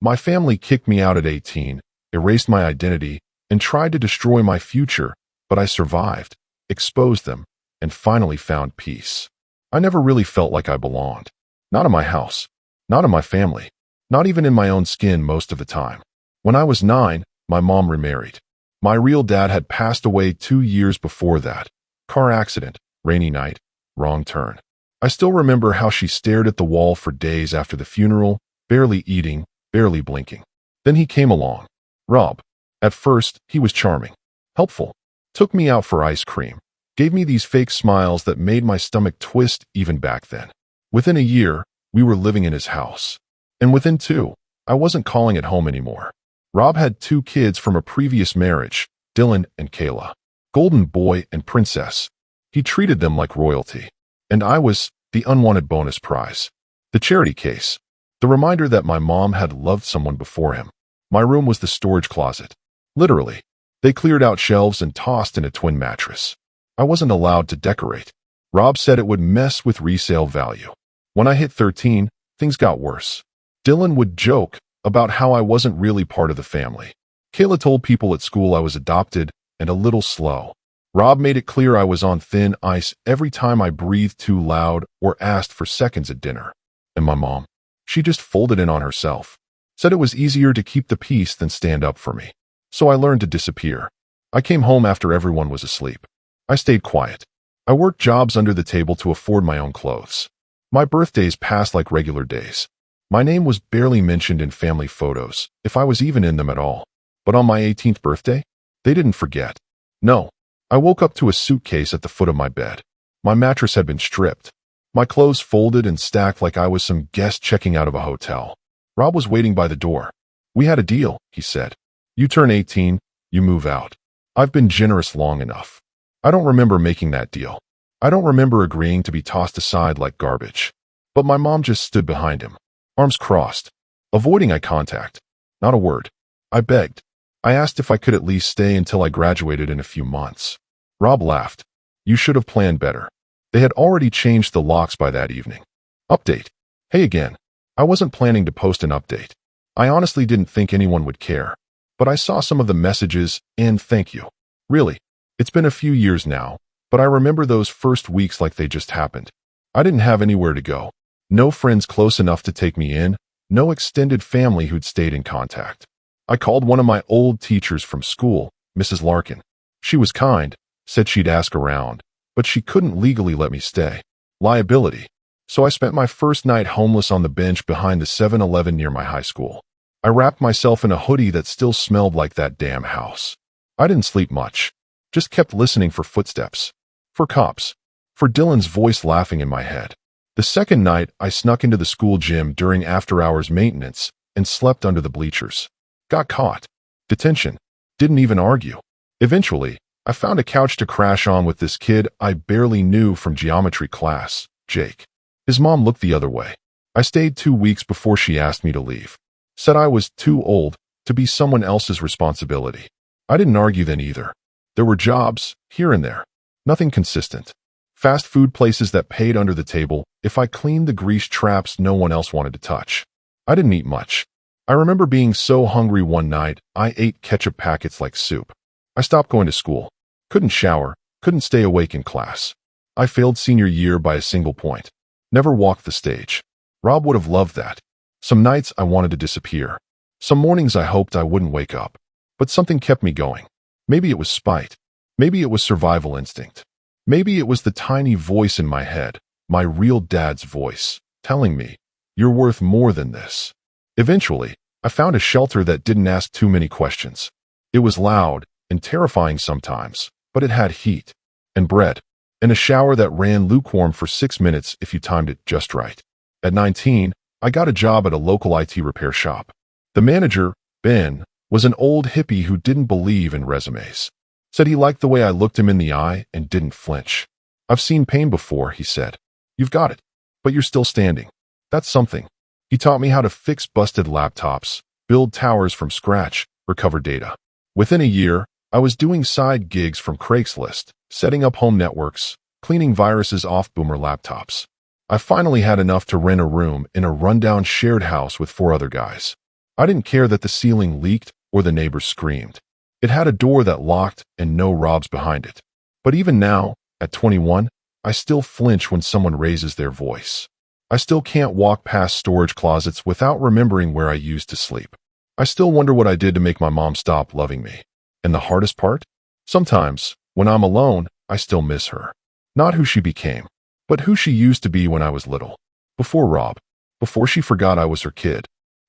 My family kicked me out at 18, erased my identity, and tried to destroy my future, but I survived, exposed them, and finally found peace. I never really felt like I belonged. Not in my house, not in my family, not even in my own skin most of the time. When I was 9, my mom remarried. My real dad had passed away 2 years before that. Car accident, rainy night, wrong turn. I still remember how she stared at the wall for days after the funeral, barely eating, barely blinking. Then he came along. Rob. At first, he was charming, helpful, took me out for ice cream, gave me these fake smiles that made my stomach twist even back then. Within a year, we were living in his house. And within 2, I wasn't calling it home anymore. Rob had 2 kids from a previous marriage, Dylan and Kayla. Golden boy and princess. He treated them like royalty. And I was the unwanted bonus prize. The charity case. The reminder that my mom had loved someone before him. My room was the storage closet. Literally. They cleared out shelves and tossed in a twin mattress. I wasn't allowed to decorate. Rob said it would mess with resale value. When I hit 13, things got worse. Dylan would joke about how I wasn't really part of the family. Kayla told people at school I was adopted and a little slow. Rob made it clear I was on thin ice every time I breathed too loud or asked for seconds at dinner. And my mom, she just folded in on herself. Said it was easier to keep the peace than stand up for me. So I learned to disappear. I came home after everyone was asleep. I stayed quiet. I worked jobs under the table to afford my own clothes. My birthdays passed like regular days. My name was barely mentioned in family photos, if I was even in them at all. But on my 18th birthday, they didn't forget. No. I woke up to a suitcase at the foot of my bed. My mattress had been stripped. My clothes folded and stacked like I was some guest checking out of a hotel. Rob was waiting by the door. We had a deal, he said. You turn 18, you move out. I've been generous long enough. I don't remember making that deal. I don't remember agreeing to be tossed aside like garbage. But my mom just stood behind him, arms crossed, avoiding eye contact. Not a word. I begged. I asked if I could at least stay until I graduated in a few months. Rob laughed. You should have planned better. They had already changed the locks by that evening. Update. Hey again. I wasn't planning to post an update. I honestly didn't think anyone would care. But I saw some of the messages, and thank you. Really. It's been a few years now, but I remember those first weeks like they just happened. I didn't have anywhere to go. No friends close enough to take me in. No extended family who'd stayed in contact. I called one of my old teachers from school, Mrs. Larkin. She was kind, said she'd ask around, but she couldn't legally let me stay. Liability. So I spent my first night homeless on the bench behind the 7-Eleven near my high school. I wrapped myself in a hoodie that still smelled like that damn house. I didn't sleep much. Just kept listening for footsteps. For cops. For Dylan's voice laughing in my head. The second night, I snuck into the school gym during after-hours maintenance and slept under the bleachers. Got caught. Detention. Didn't even argue. Eventually, I found a couch to crash on with this kid I barely knew from geometry class, Jake. His mom looked the other way. I stayed 2 weeks before she asked me to leave. Said I was too old to be someone else's responsibility. I didn't argue then either. There were jobs, here and there. Nothing consistent. Fast food places that paid under the table if I cleaned the grease traps no one else wanted to touch. I didn't eat much. I remember being so hungry one night, I ate ketchup packets like soup. I stopped going to school. Couldn't shower, couldn't stay awake in class. I failed senior year by a single point. Never walked the stage. Rob would have loved that. Some nights I wanted to disappear. Some mornings I hoped I wouldn't wake up. But something kept me going. Maybe it was spite. Maybe it was survival instinct. Maybe it was the tiny voice in my head, my real dad's voice, telling me, you're worth more than this. Eventually, I found a shelter that didn't ask too many questions. It was loud and terrifying sometimes, but it had heat and bread and a shower that ran lukewarm for 6 minutes if you timed it just right. At 19, I got a job at a local IT repair shop. The manager, Ben, was an old hippie who didn't believe in resumes. Said he liked the way I looked him in the eye and didn't flinch. I've seen pain before, he said. You've got it, but you're still standing. That's something. He taught me how to fix busted laptops, build towers from scratch, recover data. Within a year, I was doing side gigs from Craigslist, setting up home networks, cleaning viruses off boomer laptops. I finally had enough to rent a room in a rundown shared house with 4 other guys. I didn't care that the ceiling leaked or the neighbors screamed. It had a door that locked and no Robs behind it. But even now, at 21, I still flinch when someone raises their voice. I still can't walk past storage closets without remembering where I used to sleep. I still wonder what I did to make my mom stop loving me. And the hardest part? Sometimes, when I'm alone, I still miss her. Not who she became, but who she used to be when I was little. Before Rob. Before she forgot I was her kid.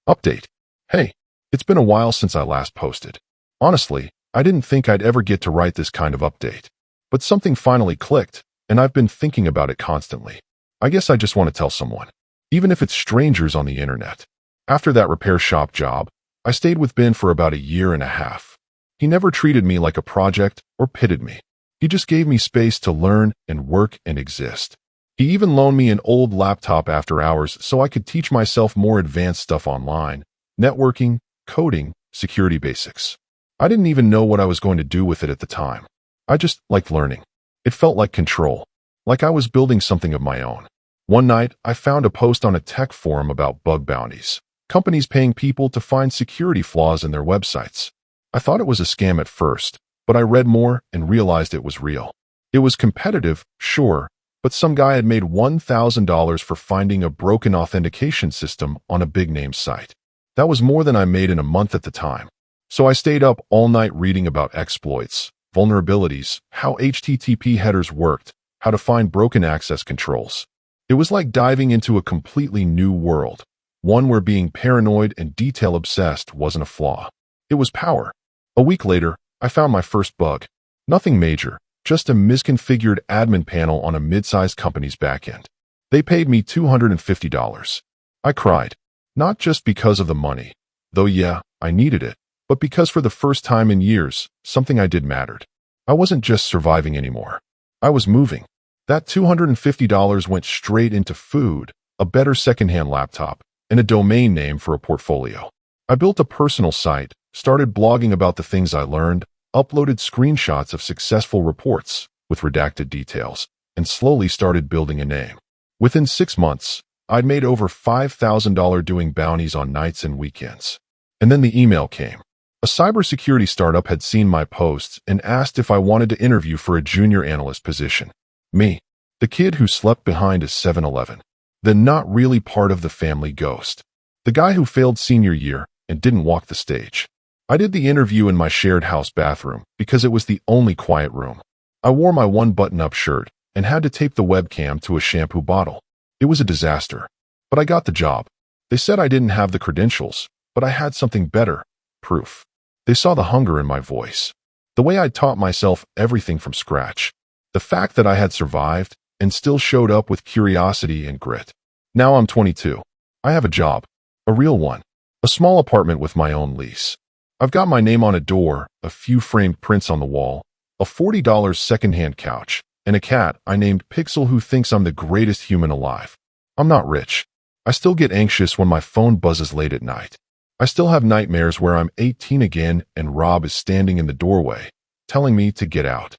Update. Hey, it's been a while since I last posted. Honestly, I didn't think I'd ever get to write this kind of update. But something finally clicked, and I've been thinking about it constantly. I guess I just want to tell someone. Even if it's strangers on the internet. After that repair shop job, I stayed with Ben for about a year and a half. He never treated me like a project or pitted me. He just gave me space to learn and work and exist. He even loaned me an old laptop after hours so I could teach myself more advanced stuff online, networking, coding, security basics. I didn't even know what I was going to do with it at the time. I just liked learning. It felt like control, like I was building something of my own. One night, I found a post on a tech forum about bug bounties, companies paying people to find security flaws in their websites. I thought it was a scam at first, but I read more and realized it was real. It was competitive, sure, but some guy had made $1,000 for finding a broken authentication system on a big-name site. That was more than I made in a month at the time. So I stayed up all night reading about exploits, vulnerabilities, how HTTP headers worked, how to find broken access controls. It was like diving into a completely new world, one where being paranoid and detail-obsessed wasn't a flaw. It was power. A week later, I found my first bug. Nothing major, just a misconfigured admin panel on a mid-sized company's backend. They paid me $250. I cried, not just because of the money, though yeah, I needed it, but because for the first time in years, something I did mattered. I wasn't just surviving anymore. I was moving. That $250 went straight into food, a better secondhand laptop, and a domain name for a portfolio. I built a personal site, started blogging about the things I learned, uploaded screenshots of successful reports with redacted details, and slowly started building a name. Within 6 months, I'd made over $5,000 doing bounties on nights and weekends. And then the email came. A cybersecurity startup had seen my posts and asked if I wanted to interview for a junior analyst position. Me, the kid who slept behind a 7-Eleven, the not really part of the family ghost, the guy who failed senior year and didn't walk the stage. I did the interview in my shared house bathroom because it was the only quiet room. I wore my one button-up shirt and had to tape the webcam to a shampoo bottle. It was a disaster, but I got the job. They said I didn't have the credentials, but I had something better, proof. They saw the hunger in my voice, the way I'd taught myself everything from scratch, the fact that I had survived and still showed up with curiosity and grit. Now I'm 22. I have a job, a real one, a small apartment with my own lease. I've got my name on a door, a few framed prints on the wall, a $40 secondhand couch, and a cat I named Pixel who thinks I'm the greatest human alive. I'm not rich. I still get anxious when my phone buzzes late at night. I still have nightmares where I'm 18 again and Rob is standing in the doorway, telling me to get out.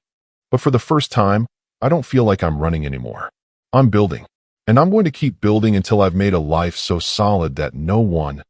But for the first time, I don't feel like I'm running anymore. I'm building, and I'm going to keep building until I've made a life so solid that no one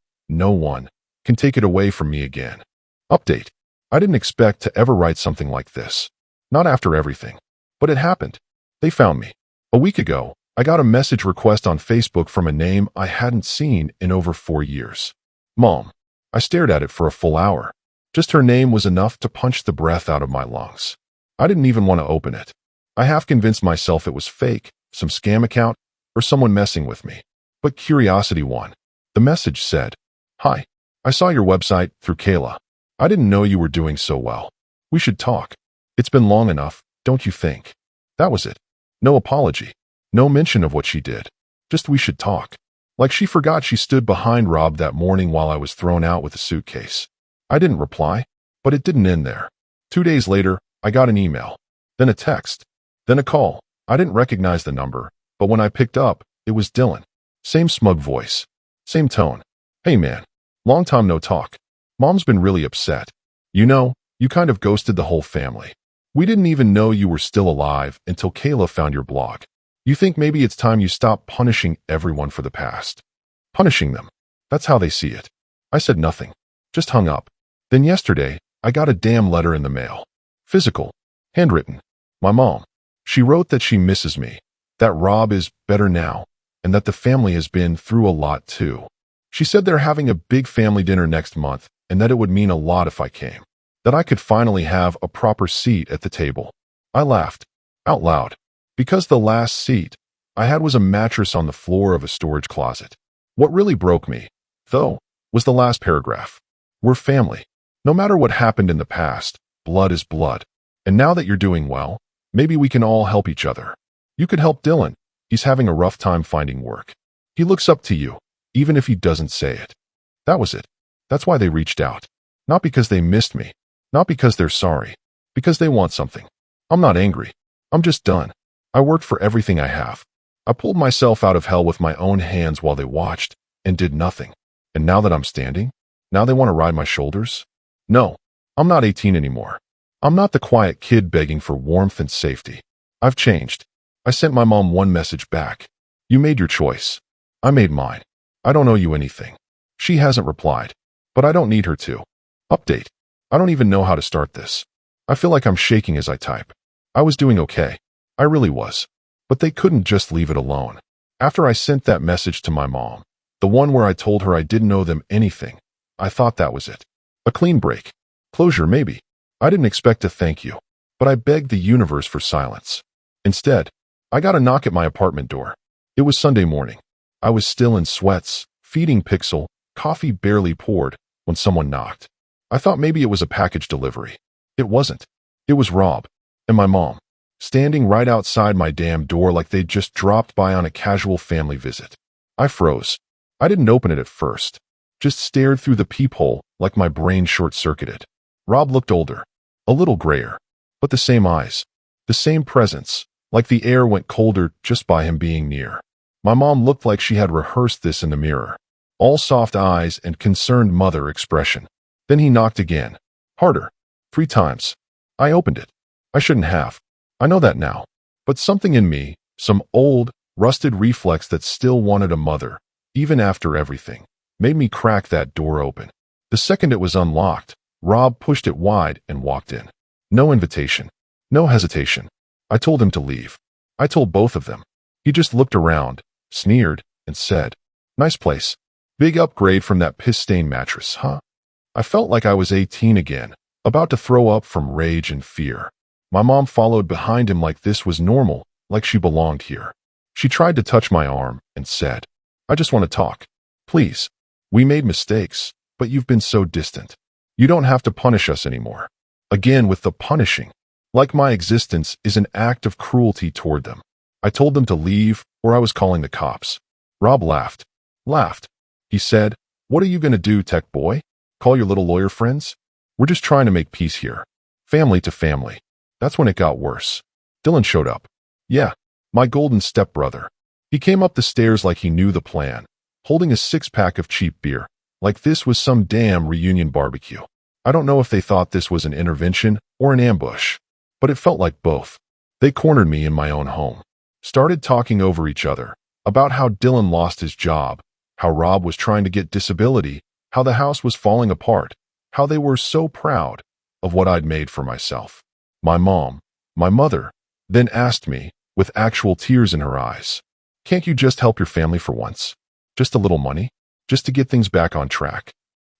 can take it away from me again. Update. I didn't expect to ever write something like this. Not after everything. But it happened. They found me. A week ago, I got a message request on Facebook from a name I hadn't seen in over 4 years. Mom. I stared at it for a full hour. Just her name was enough to punch the breath out of my lungs. I didn't even want to open it. I half convinced myself it was fake, some scam account, or someone messing with me. But curiosity won. The message said, "Hi. I saw your website through Kayla. I didn't know you were doing so well. We should talk. It's been long enough, don't you think?" That was it. No apology. No mention of what she did. Just we should talk. Like she forgot she stood behind Rob that morning while I was thrown out with a suitcase. I didn't reply, but it didn't end there. 2 days later, I got an email, then a text, then a call. I didn't recognize the number, but when I picked up, it was Dylan. Same smug voice. Same tone. "Hey man, long time no talk. Mom's been really upset. You know, you kind of ghosted the whole family. We didn't even know you were still alive until Kayla found your blog. You think maybe it's time you stop punishing everyone for the past. Punishing them. That's how they see it. I said nothing. Just hung up. Then yesterday, I got a damn letter in the mail. Physical. Handwritten. My mom. She wrote that she misses me, that Rob is better now, and that the family has been through a lot too. She said they're having a big family dinner next month and that it would mean a lot if I came. That I could finally have a proper seat at the table. I laughed. Out loud. Because the last seat I had was a mattress on the floor of a storage closet. What really broke me, though, was the last paragraph. We're family. No matter what happened in the past, blood is blood. And now that you're doing well, maybe we can all help each other. You could help Dylan. He's having a rough time finding work. He looks up to you, even if he doesn't say it. That was it. That's why they reached out. Not because they missed me. Not because they're sorry. Because they want something. I'm not angry. I'm just done. I worked for everything I have. I pulled myself out of hell with my own hands while they watched and did nothing. And now that I'm standing, now they want to ride my shoulders? No, I'm not 18 anymore. I'm not the quiet kid begging for warmth and safety. I've changed. I sent my mom one message back. You made your choice. I made mine. I don't owe you anything. She hasn't replied, but I don't need her to. Update. I don't even know how to start this. I feel like I'm shaking as I type. I was doing okay. I really was. But they couldn't just leave it alone. After I sent that message to my mom, the one where I told her I didn't owe them anything, I thought that was it. A clean break. Closure, maybe. I didn't expect to thank you, but I begged the universe for silence. Instead, I got a knock at my apartment door. It was Sunday morning. I was still in sweats, feeding Pixel, coffee barely poured, when someone knocked. I thought maybe it was a package delivery. It wasn't. It was Rob and my mom, standing right outside my damn door like they'd just dropped by on a casual family visit. I froze. I didn't open it at first. Just stared through the peephole like my brain short-circuited. Rob looked older, a little grayer, but the same eyes, the same presence, like the air went colder just by him being near. My mom looked like she had rehearsed this in the mirror, all soft eyes and concerned mother expression. Then he knocked again, harder, 3 times. I opened it. I shouldn't have. I know that now. But something in me, some old, rusted reflex that still wanted a mother, even after everything, made me crack that door open. The second it was unlocked, Rob pushed it wide and walked in. No invitation. No hesitation. I told him to leave. I told both of them. He just looked around, sneered, and said, "Nice place. Big upgrade from that piss-stained mattress, huh?" I felt like I was 18 again, about to throw up from rage and fear. My mom followed behind him like this was normal, like she belonged here. She tried to touch my arm and said, "I just want to talk. Please. We made mistakes, but you've been so distant. You don't have to punish us anymore." Again with the punishing. Like my existence is an act of cruelty toward them. I told them to leave, or I was calling the cops. Rob laughed. Laughed. He said, "What are you going to do, tech boy? Call your little lawyer friends? We're just trying to make peace here. Family to family." That's when it got worse. Dylan showed up. Yeah, my golden stepbrother. He came up the stairs like he knew the plan, holding a 6-pack of cheap beer, like this was some damn reunion barbecue. I don't know if they thought this was an intervention or an ambush, but it felt like both. They cornered me in my own home, started talking over each other, about how Dylan lost his job, how Rob was trying to get disability, how the house was falling apart, how they were so proud of what I'd made for myself. My mom, my mother, then asked me, with actual tears in her eyes, "Can't you just help your family for once? Just a little money? Just to get things back on track?"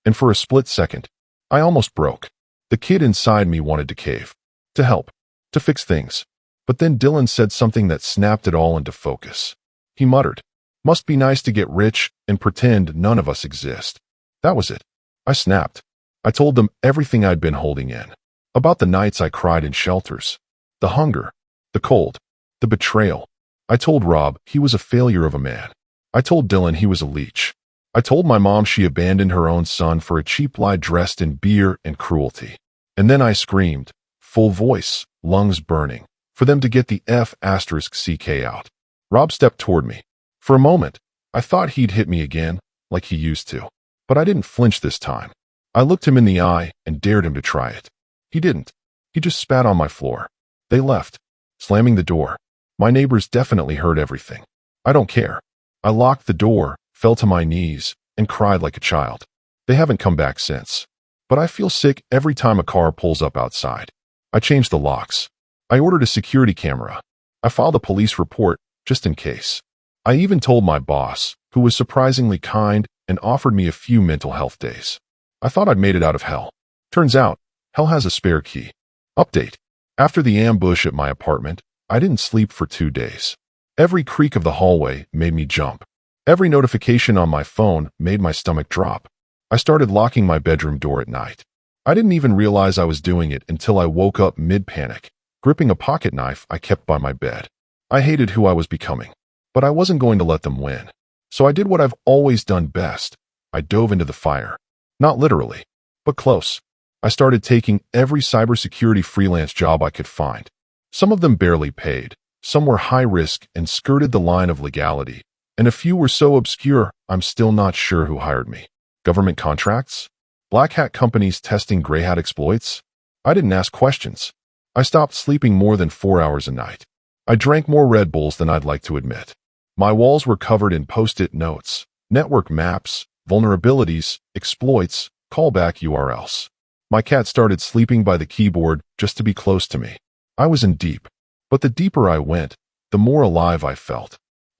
And for a split second, I almost broke. The kid inside me wanted to cave, to help, to fix things. But then Dylan said something that snapped it all into focus. He muttered, "Must be nice to get rich and pretend none of us exist." That was it. I snapped. I told them everything I'd been holding in. About the nights I cried in shelters, the hunger, the cold, the betrayal. I told Rob he was a failure of a man. I told Dylan he was a leech. I told my mom she abandoned her own son for a cheap lie dressed in beer and cruelty. And then I screamed, full voice, lungs burning, for them to get the F***CK out. Rob stepped toward me. For a moment, I thought he'd hit me again, like he used to. But I didn't flinch this time. I looked him in the eye and dared him to try it. He didn't. He just spat on my floor. They left, slamming the door. My neighbors definitely heard everything. I don't care. I locked the door, fell to my knees, and cried like a child. They haven't come back since. But I feel sick every time a car pulls up outside. I changed the locks. I ordered a security camera. I filed a police report, just in case. I even told my boss, who was surprisingly kind and offered me a few mental health days. I thought I'd made it out of hell. Turns out, hell has a spare key. Update. After the ambush at my apartment, I didn't sleep for 2 days. Every creak of the hallway made me jump. Every notification on my phone made my stomach drop. I started locking my bedroom door at night. I didn't even realize I was doing it until I woke up mid-panic, gripping a pocket knife I kept by my bed. I hated who I was becoming, but I wasn't going to let them win. So I did what I've always done best. I dove into the fire. Not literally, but close. I started taking every cybersecurity freelance job I could find. Some of them barely paid, some were high risk and skirted the line of legality, and a few were so obscure I'm still not sure who hired me. Government contracts? Black hat companies testing gray hat exploits? I didn't ask questions. I stopped sleeping more than 4 hours a night. I drank more Red Bulls than I'd like to admit. My walls were covered in post-it notes, network maps, vulnerabilities, exploits, callback URLs. My cat started sleeping by the keyboard just to be close to me. I was in deep, but the deeper I went, the more alive I felt.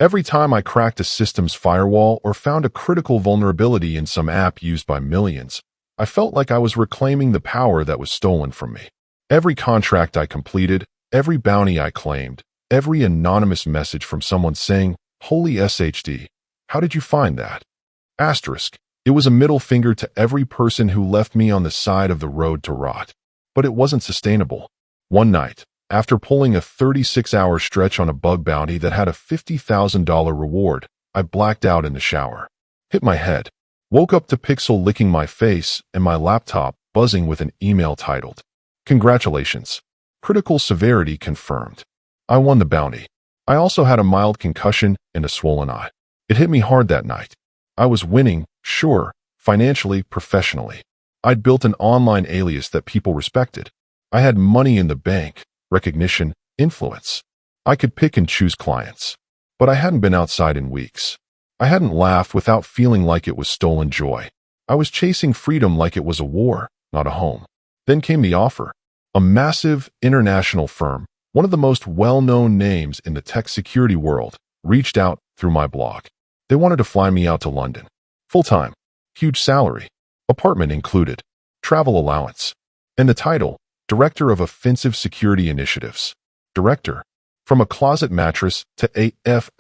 Every time I cracked a system's firewall or found a critical vulnerability in some app used by millions, I felt like I was reclaiming the power that was stolen from me. Every contract I completed, every bounty I claimed, every anonymous message from someone saying, "Holy SHD, how did you find that?" Asterisk. It was a middle finger to every person who left me on the side of the road to rot. But it wasn't sustainable. One night, after pulling a 36-hour stretch on a bug bounty that had a $50,000 reward, I blacked out in the shower. Hit my head. Woke up to Pixel licking my face and my laptop buzzing with an email titled, "Congratulations. Critical severity confirmed." I won the bounty. I also had a mild concussion and a swollen eye. It hit me hard that night. I was winning, sure, financially, professionally. I'd built an online alias that people respected. I had money in the bank, recognition, influence. I could pick and choose clients. But I hadn't been outside in weeks. I hadn't laughed without feeling like it was stolen joy. I was chasing freedom like it was a war, not a home. Then came the offer. A massive international firm, one of the most well-known names in the tech security world, reached out through my blog. They wanted to fly me out to London. Full-time. Huge salary. Apartment included. Travel allowance. And the title, Director of Offensive Security Initiatives. Director. From a closet mattress to AF**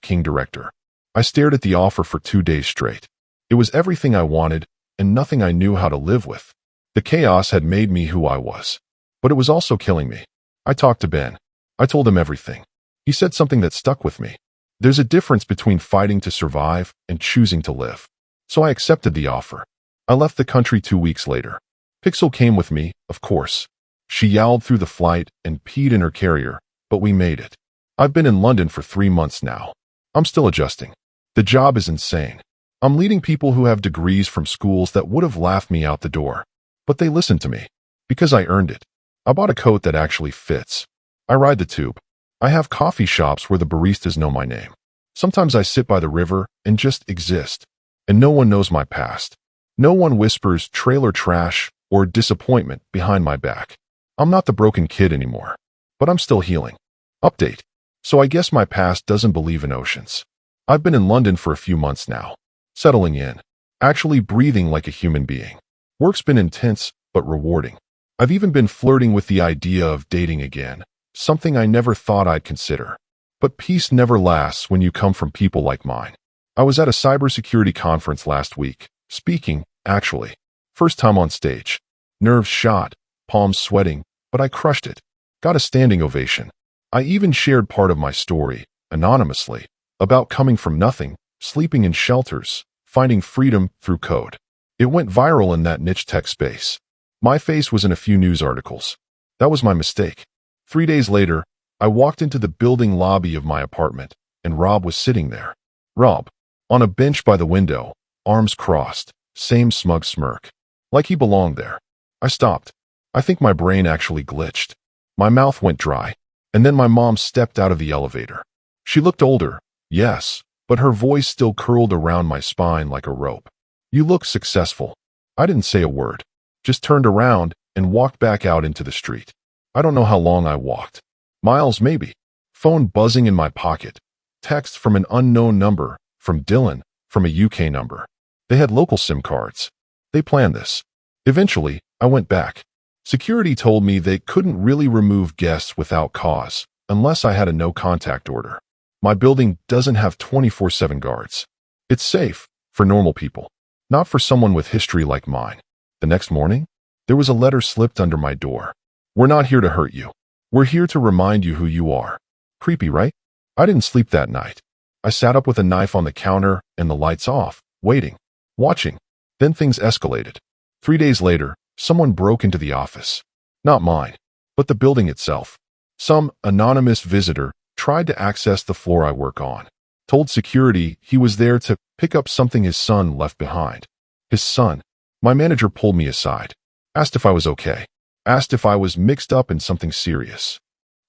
King Director. I stared at the offer for 2 days straight. It was everything I wanted and nothing I knew how to live with. The chaos had made me who I was. But it was also killing me. I talked to Ben. I told him everything. He said something that stuck with me. There's a difference between fighting to survive and choosing to live. So I accepted the offer. I left the country 2 weeks later. Pixel came with me, of course. She yowled through the flight and peed in her carrier, but we made it. I've been in London for 3 months now. I'm still adjusting. The job is insane. I'm leading people who have degrees from schools that would have laughed me out the door. But they listened to me. Because I earned it. I bought a coat that actually fits. I ride the tube. I have coffee shops where the baristas know my name. Sometimes I sit by the river and just exist. And no one knows my past. No one whispers trailer trash or disappointment behind my back. I'm not the broken kid anymore. But I'm still healing. Update. So I guess my past doesn't believe in oceans. I've been in London for a few months now. Settling in. Actually breathing like a human being. Work's been intense, but rewarding. I've even been flirting with the idea of dating again. Something I never thought I'd consider. But peace never lasts when you come from people like mine. I was at a cybersecurity conference last week, speaking, actually. First time on stage. Nerves shot, palms sweating, but I crushed it. Got a standing ovation. I even shared part of my story, anonymously, about coming from nothing, sleeping in shelters, finding freedom through code. It went viral in that niche tech space. My face was in a few news articles. That was my mistake. 3 days later, I walked into the building lobby of my apartment, and Rob was sitting there. Rob, on a bench by the window, arms crossed, same smug smirk. Like he belonged there. I stopped. I think my brain actually glitched. My mouth went dry, and then my mom stepped out of the elevator. She looked older, yes, but her voice still curled around my spine like a rope. You look successful. I didn't say a word. Just turned around and walked back out into the street. I don't know how long I walked. Miles, maybe. Phone buzzing in my pocket. Text from an unknown number, from Dylan, from a UK number. They had local SIM cards. They planned this. Eventually, I went back. Security told me they couldn't really remove guests without cause, unless I had a no-contact order. My building doesn't have 24/7 guards. It's safe for normal people, not for someone with history like mine. The next morning, there was a letter slipped under my door. We're not here to hurt you. We're here to remind you who you are. Creepy, right? I didn't sleep that night. I sat up with a knife on the counter and the lights off, waiting, watching. Then things escalated. 3 days later, someone broke into the office. Not mine, but the building itself. Some anonymous visitor tried to access the floor I work on. Told security he was there to pick up something his son left behind. His son. My manager pulled me aside. Asked if I was okay. Asked if I was mixed up in something serious.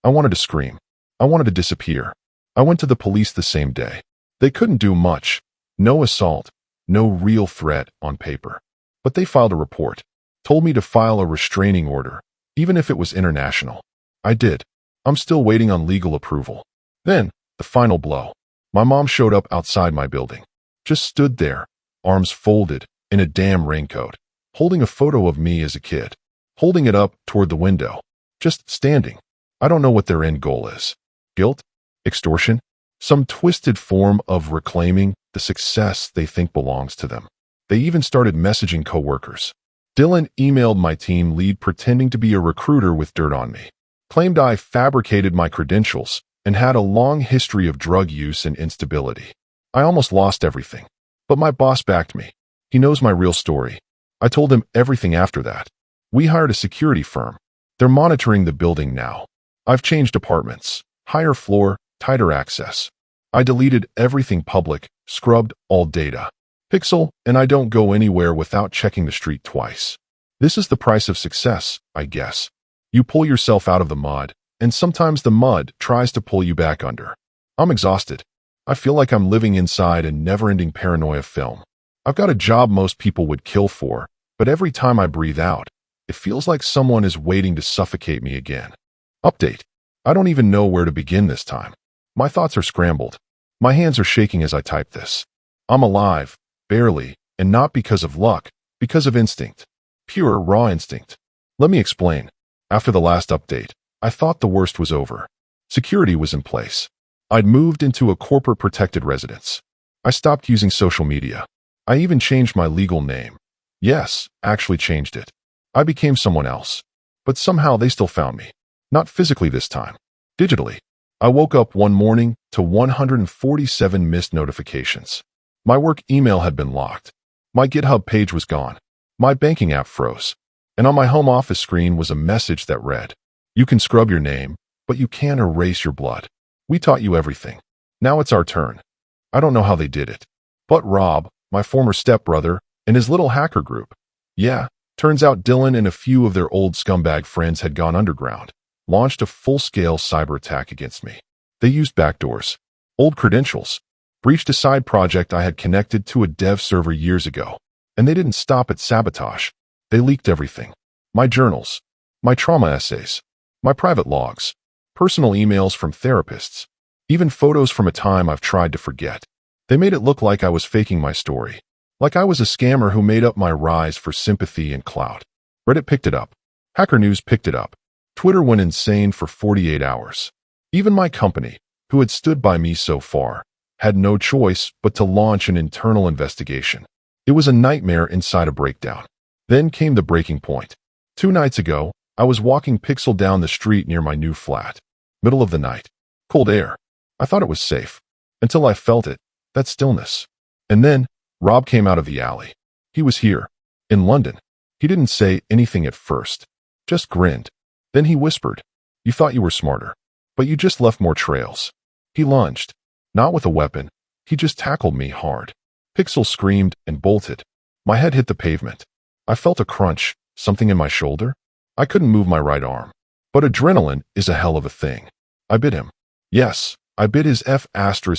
I wanted to scream. I wanted to disappear. I went to the police the same day. They couldn't do much. No assault. No real threat on paper. But they filed a report. Told me to file a restraining order, even if it was international. I did. I'm still waiting on legal approval. Then, the final blow. My mom showed up outside my building. Just stood there, arms folded, in a damn raincoat, holding a photo of me as a kid. Holding it up toward the window. Just standing. I don't know what their end goal is. Guilt? Extortion? Some twisted form of reclaiming the success they think belongs to them. They even started messaging coworkers. Dylan emailed my team lead pretending to be a recruiter with dirt on me. Claimed I fabricated my credentials and had a long history of drug use and instability. I almost lost everything. But my boss backed me. He knows my real story. I told him everything after that. We hired a security firm. They're monitoring the building now. I've changed apartments. Higher floor, tighter access. I deleted everything public, scrubbed all data. Pixel, and I don't go anywhere without checking the street twice. This is the price of success, I guess. You pull yourself out of the mud, and sometimes the mud tries to pull you back under. I'm exhausted. I feel like I'm living inside a never-ending paranoia film. I've got a job most people would kill for, but every time I breathe out, it feels like someone is waiting to suffocate me again. Update. I don't even know where to begin this time. My thoughts are scrambled. My hands are shaking as I type this. I'm alive, barely, and not because of luck, because of instinct. Pure, raw instinct. Let me explain. After the last update, I thought the worst was over. Security was in place. I'd moved into a corporate protected residence. I stopped using social media. I even changed my legal name. Yes, actually changed it. I became someone else. But somehow they still found me. Not physically this time. Digitally. I woke up one morning to 147 missed notifications. My work email had been locked. My GitHub page was gone. My banking app froze. And on my home office screen was a message that read, "You can scrub your name, but you can't erase your blood. We taught you everything. Now it's our turn." I don't know how they did it. But Rob, my former stepbrother, and his little hacker group. Yeah, turns out Dylan and a few of their old scumbag friends had gone underground. Launched a full-scale cyber attack against me. They used backdoors, old credentials, breached a side project I had connected to a dev server years ago. And they didn't stop at sabotage. They leaked everything. My journals, my trauma essays, my private logs, personal emails from therapists, even photos from a time I've tried to forget. They made it look like I was faking my story, like I was a scammer who made up my rise for sympathy and clout. Reddit picked it up. Hacker News picked it up. Twitter went insane for 48 hours. Even my company, who had stood by me so far, had no choice but to launch an internal investigation. It was a nightmare inside a breakdown. Then came the breaking point. 2 nights ago, I was walking Pixel down the street near my new flat. Middle of the night. Cold air. I thought it was safe. Until I felt it. That stillness. And then, Rob came out of the alley. He was here. In London. He didn't say anything at first. Just grinned. Then he whispered, "You thought you were smarter. But you just left more trails." He lunged. Not with a weapon. He just tackled me hard. Pixel screamed and bolted. My head hit the pavement. I felt a crunch, something in my shoulder. I couldn't move my right arm. But adrenaline is a hell of a thing. I bit him. Yes, I bit his F***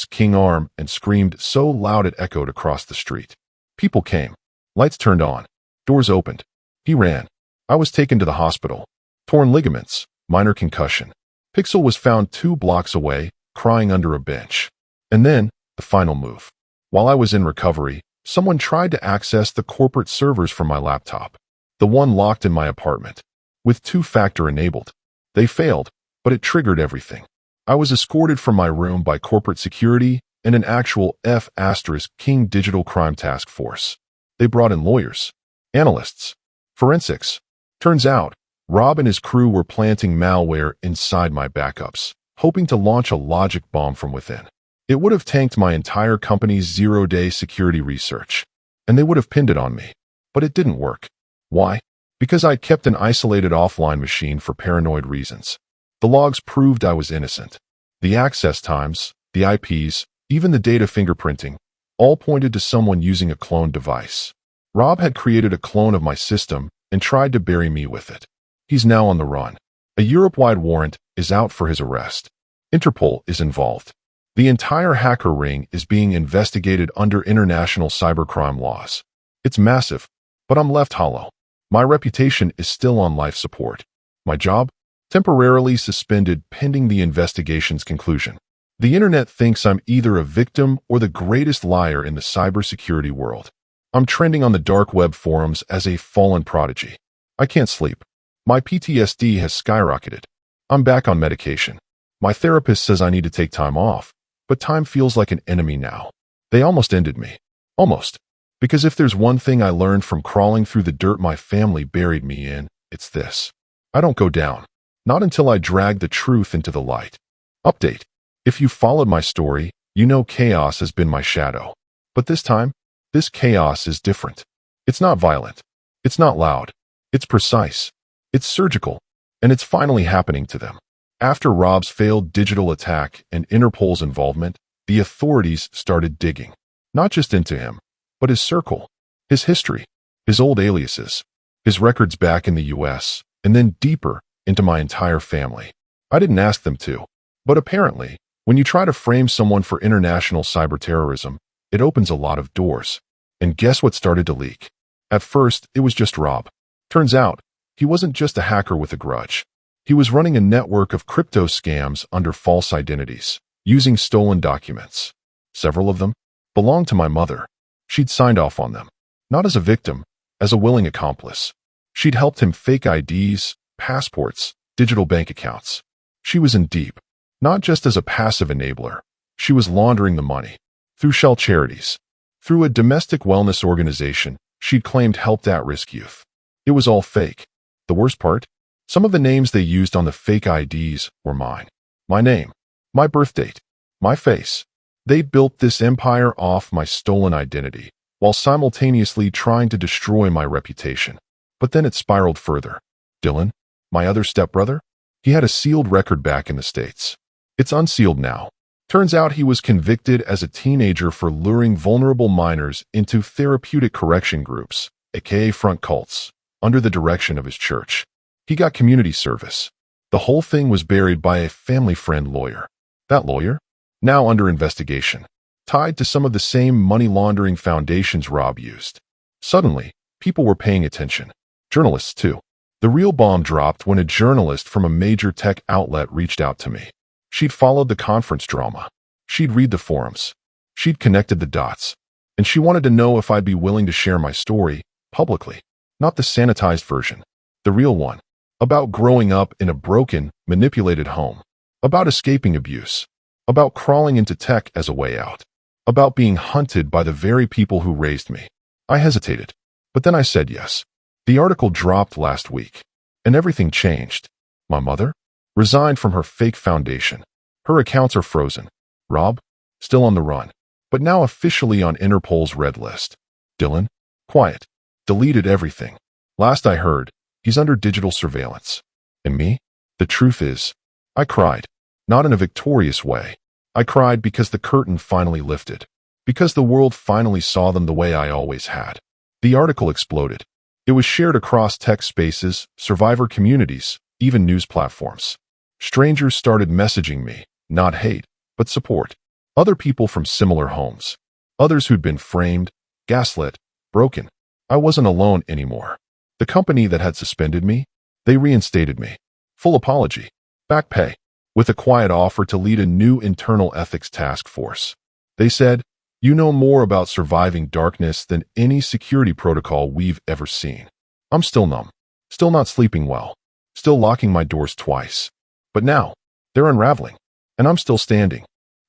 king arm and screamed so loud it echoed across the street. People came. Lights turned on. Doors opened. He ran. I was taken to the hospital. Torn ligaments, minor concussion. Pixel was found 2 blocks away, crying under a bench. And then, the final move. While I was in recovery, someone tried to access the corporate servers from my laptop, the one locked in my apartment, with 2-factor enabled. They failed, but it triggered everything. I was escorted from my room by corporate security and an actual F*King digital crime task force. They brought in lawyers, analysts, forensics. Turns out, Rob and his crew were planting malware inside my backups, hoping to launch a logic bomb from within. It would have tanked my entire company's 0-day security research, and they would have pinned it on me. But it didn't work. Why? Because I kept an isolated offline machine for paranoid reasons. The logs proved I was innocent. The access times, the IPs, even the data fingerprinting, all pointed to someone using a cloned device. Rob had created a clone of my system and tried to bury me with it. He's now on the run. A Europe-wide warrant is out for his arrest. Interpol is involved. The entire hacker ring is being investigated under international cybercrime laws. It's massive, but I'm left hollow. My reputation is still on life support. My job? Temporarily suspended pending the investigation's conclusion. The internet thinks I'm either a victim or the greatest liar in the cybersecurity world. I'm trending on the dark web forums as a fallen prodigy. I can't sleep. My PTSD has skyrocketed. I'm back on medication. My therapist says I need to take time off, but time feels like an enemy now. They almost ended me. Almost. Because if there's one thing I learned from crawling through the dirt my family buried me in, it's this. I don't go down. Not until I drag the truth into the light. Update. If you followed my story, you know chaos has been my shadow. But this time, this chaos is different. It's not violent. It's not loud. It's precise. It's surgical. And it's finally happening to them. After Rob's failed digital attack and Interpol's involvement, the authorities started digging. Not just into him, but his circle, his history, his old aliases, his records back in the US, and then deeper into my entire family. I didn't ask them to. But apparently, when you try to frame someone for international cyber terrorism, it opens a lot of doors. And guess what started to leak? At first, it was just Rob. Turns out, he wasn't just a hacker with a grudge. He was running a network of crypto scams under false identities, using stolen documents. Several of them belonged to my mother. She'd signed off on them, not as a victim, as a willing accomplice. She'd helped him fake IDs, passports, digital bank accounts. She was in deep, not just as a passive enabler. She was laundering the money. Through shell charities. Through a domestic wellness organization she'd claimed helped at-risk youth. It was all fake. The worst part? Some of the names they used on the fake IDs were mine. My name. My birth date. My face. They built this empire off my stolen identity, while simultaneously trying to destroy my reputation. But then it spiraled further. Dylan, my other stepbrother, he had a sealed record back in the States. It's unsealed now. Turns out he was convicted as a teenager for luring vulnerable minors into therapeutic correction groups, aka front cults, under the direction of his church. He got community service. The whole thing was buried by a family friend lawyer. That lawyer? Now under investigation, tied to some of the same money laundering foundations Rob used. Suddenly, people were paying attention. Journalists, too. The real bomb dropped when a journalist from a major tech outlet reached out to me. She'd followed the conference drama. She'd read the forums. She'd connected the dots. And she wanted to know if I'd be willing to share my story publicly. Not the sanitized version. The real one. About growing up in a broken, manipulated home. About escaping abuse. About crawling into tech as a way out. About being hunted by the very people who raised me. I hesitated. But then I said yes. The article dropped last week. And everything changed. My mother? Resigned from her fake foundation. Her accounts are frozen. Rob? Still on the run. But now officially on Interpol's red list. Dylan? Quiet. Deleted everything. Last I heard, he's under digital surveillance. And me? The truth is, I cried. Not in a victorious way. I cried because the curtain finally lifted. Because the world finally saw them the way I always had. The article exploded. It was shared across tech spaces, survivor communities, even news platforms. Strangers started messaging me, not hate, but support. Other people from similar homes. Others who'd been framed, gaslit, broken. I wasn't alone anymore. The company that had suspended me, they reinstated me. Full apology, back pay, with a quiet offer to lead a new internal ethics task force. They said, "You know more about surviving darkness than any security protocol we've ever seen." I'm still numb, still not sleeping well, still locking my doors twice. But now, they're unraveling, and I'm still standing.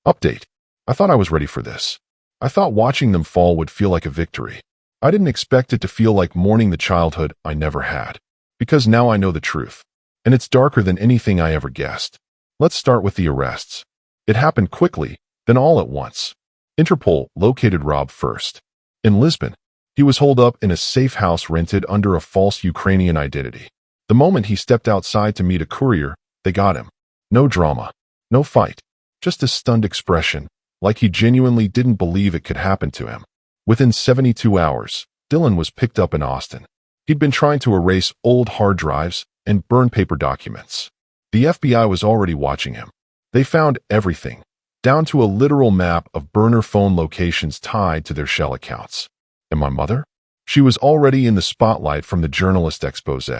Update. I thought I was ready for this. I thought watching them fall would feel like a victory. I didn't expect it to feel like mourning the childhood I never had. Because now I know the truth. And it's darker than anything I ever guessed. Let's start with the arrests. It happened quickly, then all at once. Interpol located Rob first. In Lisbon, he was holed up in a safe house rented under a false Ukrainian identity. The moment he stepped outside to meet a courier, they got him. No drama, no fight, just a stunned expression, like he genuinely didn't believe it could happen to him. Within 72 hours, Dylan was picked up in Austin. He'd been trying to erase old hard drives and burn paper documents. The FBI was already watching him. They found everything, down to a literal map of burner phone locations tied to their shell accounts. And my mother? She was already in the spotlight from the journalist expose.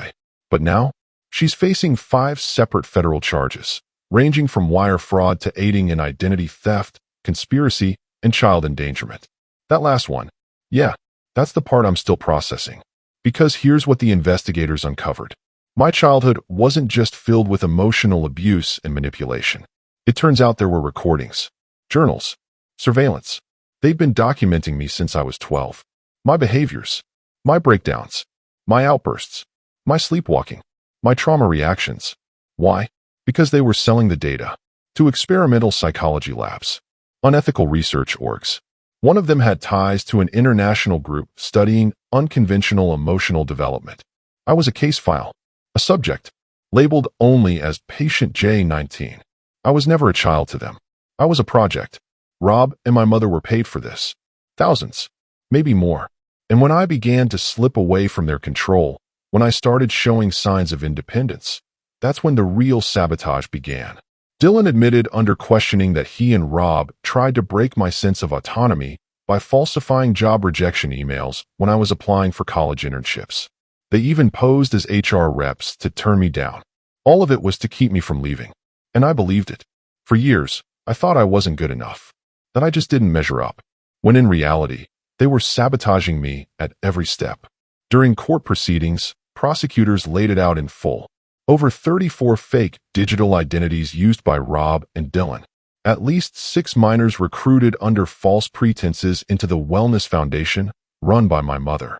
But now, she's facing 5 separate federal charges, ranging from wire fraud to aiding in identity theft, conspiracy, and child endangerment. That last one, yeah, that's the part I'm still processing. Because here's what the investigators uncovered. My childhood wasn't just filled with emotional abuse and manipulation. It turns out there were recordings, journals, surveillance. They'd been documenting me since I was 12. My behaviors, my breakdowns, my outbursts, my sleepwalking, my trauma reactions. Why? Because they were selling the data to experimental psychology labs, unethical research orgs. One of them had ties to an international group studying unconventional emotional development. I was a case file, a subject, labeled only as Patient J19. I was never a child to them. I was a project. Rob and my mother were paid for this. Thousands, maybe more. And when I began to slip away from their control, when I started showing signs of independence, that's when the real sabotage began. Dylan admitted under questioning that he and Rob tried to break my sense of autonomy by falsifying job rejection emails when I was applying for college internships. They even posed as HR reps to turn me down. All of it was to keep me from leaving. And I believed it. For years, I thought I wasn't good enough, that I just didn't measure up, when in reality, they were sabotaging me at every step. During court proceedings, prosecutors laid it out in full. Over 34 fake digital identities used by Rob and Dylan. At least 6 minors recruited under false pretenses into the Wellness Foundation, run by my mother.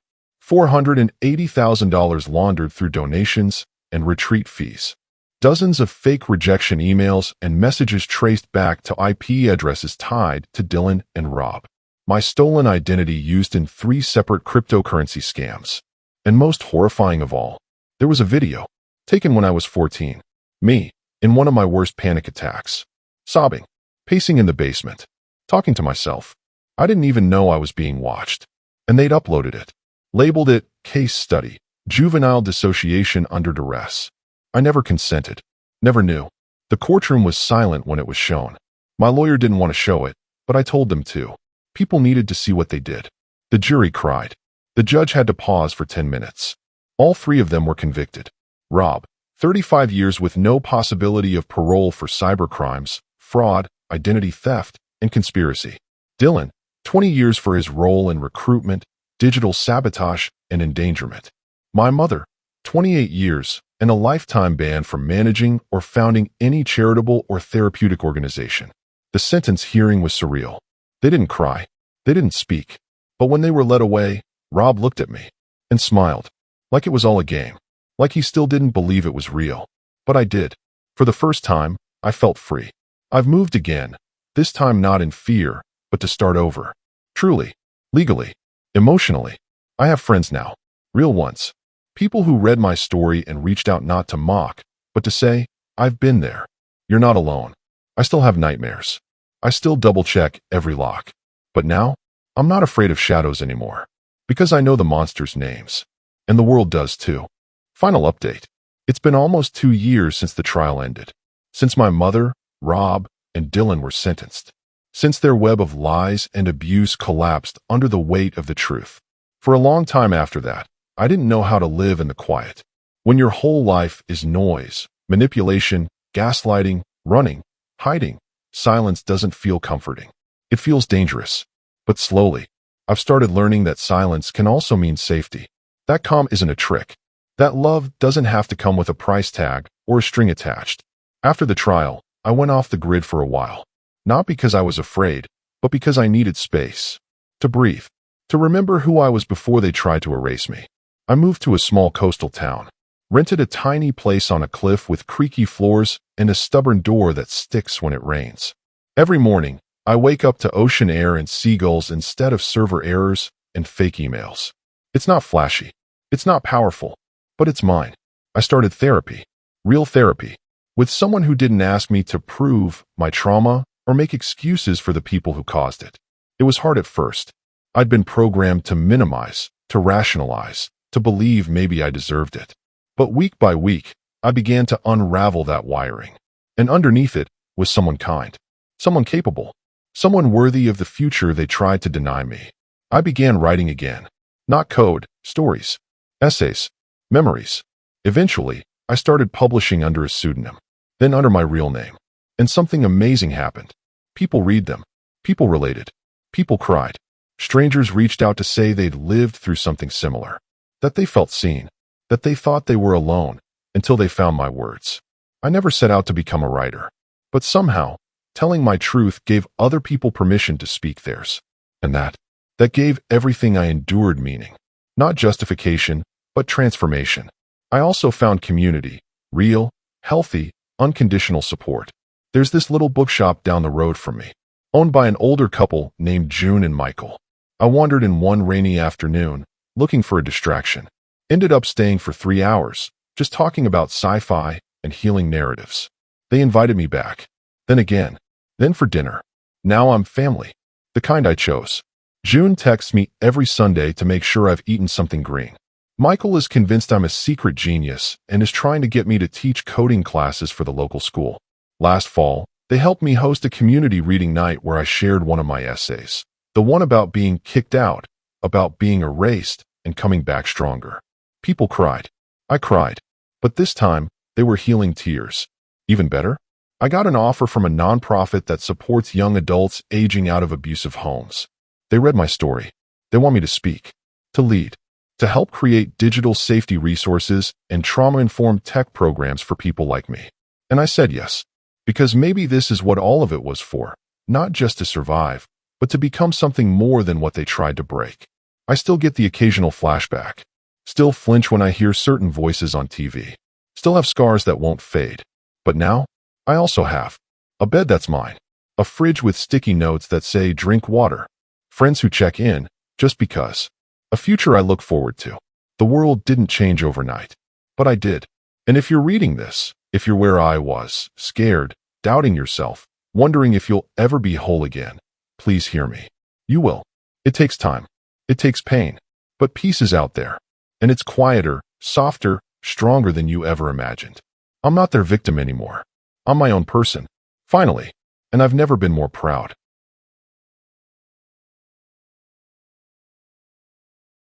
$480,000 laundered through donations and retreat fees. Dozens of fake rejection emails and messages traced back to IP addresses tied to Dylan and Rob. My stolen identity used in 3 separate cryptocurrency scams. And most horrifying of all, there was a video, taken when I was 14. Me, in one of my worst panic attacks. Sobbing, pacing in the basement, talking to myself. I didn't even know I was being watched. And they'd uploaded it. Labeled it, Case Study, Juvenile Dissociation Under Duress. I never consented. Never knew. The courtroom was silent when it was shown. My lawyer didn't want to show it, but I told them to. People needed to see what they did. The jury cried. The judge had to pause for 10 minutes. All 3 of them were convicted. Rob, 35 years with no possibility of parole for cybercrimes, fraud, identity theft, and conspiracy. Dylan, 20 years for his role in recruitment, digital sabotage, and endangerment. My mother, 28 years, and a lifetime ban from managing or founding any charitable or therapeutic organization. The sentence hearing was surreal. They didn't cry. They didn't speak. But when they were led away, Rob looked at me and smiled, like it was all a game, like he still didn't believe it was real. But I did. For the first time, I felt free. I've moved again, this time not in fear, but to start over. Truly, legally, emotionally. I have friends now, real ones. People who read my story and reached out not to mock, but to say, I've been there. You're not alone. I still have nightmares. I still double-check every lock. But now, I'm not afraid of shadows anymore. Because I know the monsters' names. And the world does too. Final update. It's been almost 2 years since the trial ended. Since my mother, Rob, and Dylan were sentenced. Since their web of lies and abuse collapsed under the weight of the truth. For a long time after that, I didn't know how to live in the quiet. When your whole life is noise, manipulation, gaslighting, running, hiding, silence doesn't feel comforting. It feels dangerous. But slowly, I've started learning that silence can also mean safety. That calm isn't a trick. That love doesn't have to come with a price tag or a string attached. After the trial, I went off the grid for a while. Not because I was afraid, but because I needed space. To breathe. To remember who I was before they tried to erase me. I moved to a small coastal town. Rented a tiny place on a cliff with creaky floors and a stubborn door that sticks when it rains. Every morning, I wake up to ocean air and seagulls instead of server errors and fake emails. It's not flashy. It's not powerful. But it's mine. I started therapy. Real therapy. With someone who didn't ask me to prove my trauma or make excuses for the people who caused it. It was hard at first. I'd been programmed to minimize, to rationalize, to believe maybe I deserved it. But week by week, I began to unravel that wiring. And underneath it was someone kind, someone capable, someone worthy of the future they tried to deny me. I began writing again. Not code, stories, essays, memories. Eventually, I started publishing under a pseudonym, then under my real name. And something amazing happened. People read them. People related. People cried. Strangers reached out to say they'd lived through something similar, that they felt seen, that they thought they were alone, until they found my words. I never set out to become a writer, but somehow, telling my truth gave other people permission to speak theirs. And that gave everything I endured meaning. Not justification, but transformation. I also found community, real, healthy, unconditional support. There's this little bookshop down the road from me, owned by an older couple named June and Michael. I wandered in one rainy afternoon, looking for a distraction. Ended up staying for 3 hours, just talking about sci-fi and healing narratives. They invited me back. Then again. Then for dinner. Now I'm family. The kind I chose. June texts me every Sunday to make sure I've eaten something green. Michael is convinced I'm a secret genius and is trying to get me to teach coding classes for the local school. Last fall, they helped me host a community reading night where I shared one of my essays. The one about being kicked out, about being erased and coming back stronger. People cried. I cried. But this time, they were healing tears. Even better, I got an offer from a nonprofit that supports young adults aging out of abusive homes. They read my story. They want me to speak, to lead, to help create digital safety resources and trauma-informed tech programs for people like me. And I said yes, because maybe this is what all of it was for, not just to survive, but to become something more than what they tried to break. I still get the occasional flashback, still flinch when I hear certain voices on TV, still have scars that won't fade. But now, I also have a bed that's mine, a fridge with sticky notes that say drink water, friends who check in just because, a future I look forward to. The world didn't change overnight, but I did. And if you're reading this, if you're where I was, scared, doubting yourself, wondering if you'll ever be whole again, please hear me. You will. It takes time. It takes pain. But peace is out there. And it's quieter, softer, stronger than you ever imagined. I'm not their victim anymore. I'm my own person. Finally. And I've never been more proud.